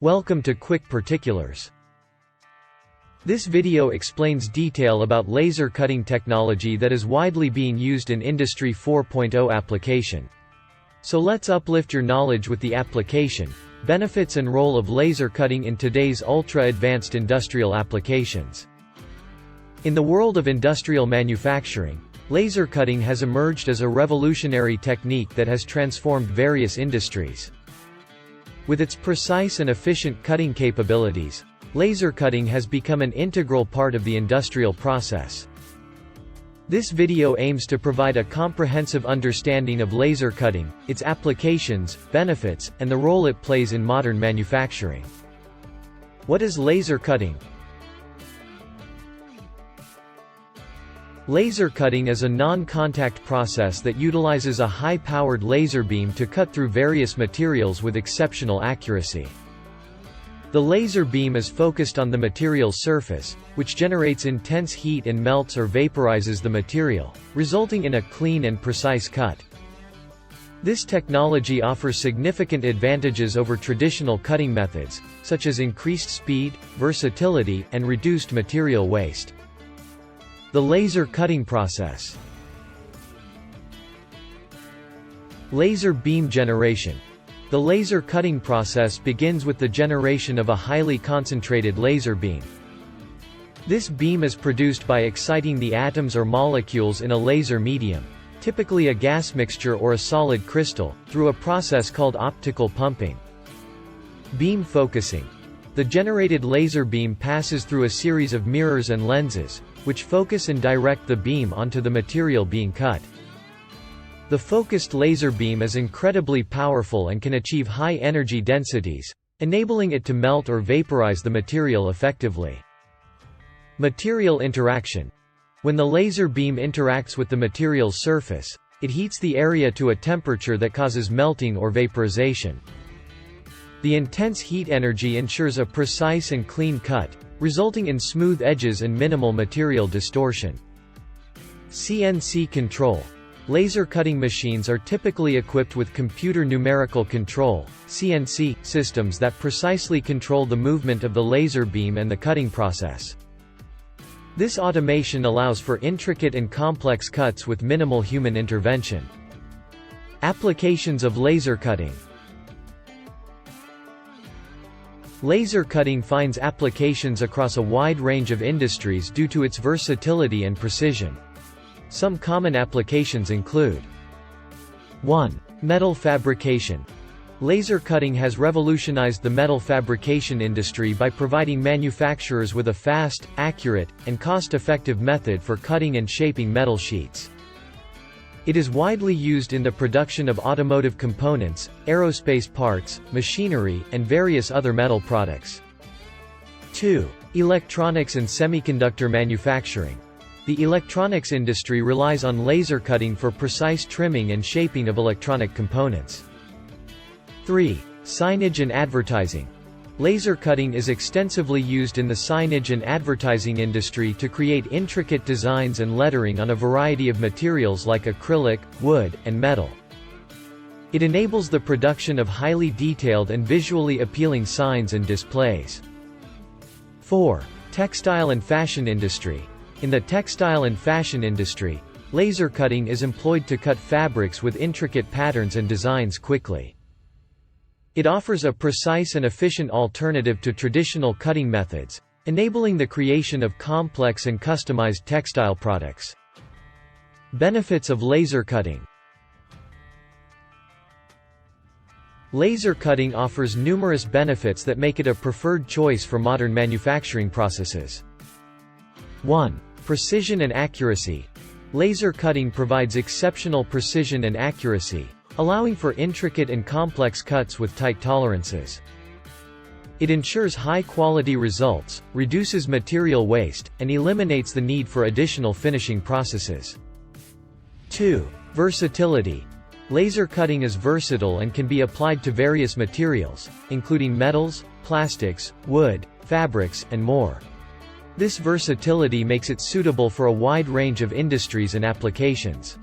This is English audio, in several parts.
Welcome to Quick Particulars. This video explains detail about laser cutting technology that is widely being used in Industry 4.0 application. So let's uplift your knowledge with the application, benefits and role of laser cutting in today's ultra-advanced industrial applications. In the world of industrial manufacturing, laser cutting has emerged as a revolutionary technique that has transformed various industries. With its precise and efficient cutting capabilities, laser cutting has become an integral part of the industrial process. This video aims to provide a comprehensive understanding of laser cutting, its applications, benefits, and the role it plays in modern manufacturing. What is laser cutting? Laser cutting is a non-contact process that utilizes a high-powered laser beam to cut through various materials with exceptional accuracy. The laser beam is focused on the material's surface, which generates intense heat and melts or vaporizes the material, resulting in a clean and precise cut. This technology offers significant advantages over traditional cutting methods, such as increased speed, versatility, and reduced material waste. The laser cutting process. Laser beam generation. The laser cutting process begins with the generation of a highly concentrated laser beam. This beam is produced by exciting the atoms or molecules in a laser medium, typically a gas mixture or a solid crystal, through a process called optical pumping. Beam focusing. The generated laser beam passes through a series of mirrors and lenses, which focus and direct the beam onto the material being cut. The focused laser beam is incredibly powerful and can achieve high energy densities, enabling it to melt or vaporize the material effectively. Material interaction. When the laser beam interacts with the material's surface, it heats the area to a temperature that causes melting or vaporization. The intense heat energy ensures a precise and clean cut, resulting in smooth edges and minimal material distortion. CNC control. Laser cutting machines are typically equipped with computer numerical control (CNC) systems that precisely control the movement of the laser beam and the cutting process. This automation allows for intricate and complex cuts with minimal human intervention. Applications of laser cutting. Laser cutting finds applications across a wide range of industries due to its versatility and precision. Some common applications include: 1. Metal fabrication. Laser cutting has revolutionized the metal fabrication industry by providing manufacturers with a fast, accurate, and cost-effective method for cutting and shaping metal sheets. It is widely used in the production of automotive components, aerospace parts, machinery, and various other metal products. 2. Electronics and semiconductor manufacturing. The electronics industry relies on laser cutting for precise trimming and shaping of electronic components. 3. Signage and advertising. Laser cutting is extensively used in the signage and advertising industry to create intricate designs and lettering on a variety of materials like acrylic, wood, and metal. It enables the production of highly detailed and visually appealing signs and displays. 4. Textile and fashion industry. In the textile and fashion industry, laser cutting is employed to cut fabrics with intricate patterns and designs quickly. It offers a precise and efficient alternative to traditional cutting methods, enabling the creation of complex and customized textile products. Benefits of laser cutting. Laser cutting offers numerous benefits that make it a preferred choice for modern manufacturing processes. 1. Precision and accuracy. Laser cutting provides exceptional precision and accuracy, allowing for intricate and complex cuts with tight tolerances. It ensures high-quality results, reduces material waste, and eliminates the need for additional finishing processes. 2. Versatility. Laser cutting is versatile and can be applied to various materials, including metals, plastics, wood, fabrics, and more. This versatility makes it suitable for a wide range of industries and applications.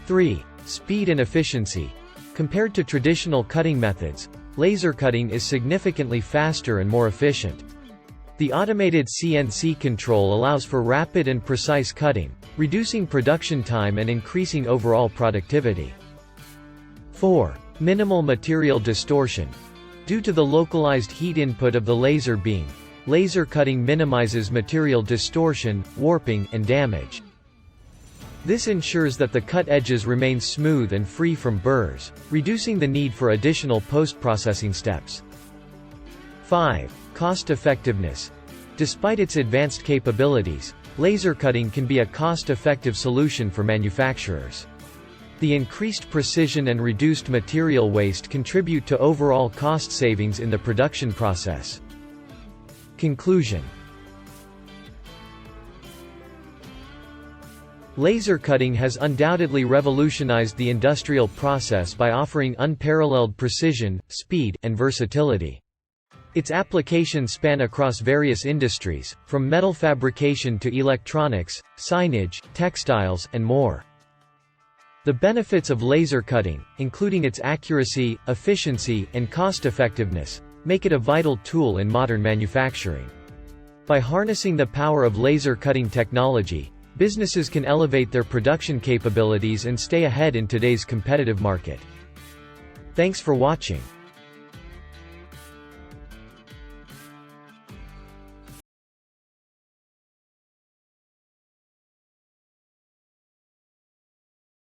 3. Speed and efficiency. Compared to traditional cutting methods, laser cutting is significantly faster and more efficient. The automated CNC control allows for rapid and precise cutting, reducing production time and increasing overall productivity. 4. Minimal material distortion. Due to the localized heat input of the laser beam, laser cutting minimizes material distortion, warping, and damage. This ensures that the cut edges remain smooth and free from burrs, reducing the need for additional post-processing steps. 5. Cost-effectiveness. Despite its advanced capabilities, laser cutting can be a cost-effective solution for manufacturers. The increased precision and reduced material waste contribute to overall cost savings in the production process. Conclusion. Laser cutting has undoubtedly revolutionized the industrial process by offering unparalleled precision, speed, and versatility. Its applications span across various industries, from metal fabrication to electronics, signage, textiles, and more. The benefits of laser cutting, including its accuracy, efficiency, and cost-effectiveness, make it a vital tool in modern manufacturing. By harnessing the power of laser cutting technology, businesses can elevate their production capabilities and stay ahead in today's competitive market. Thanks for watching.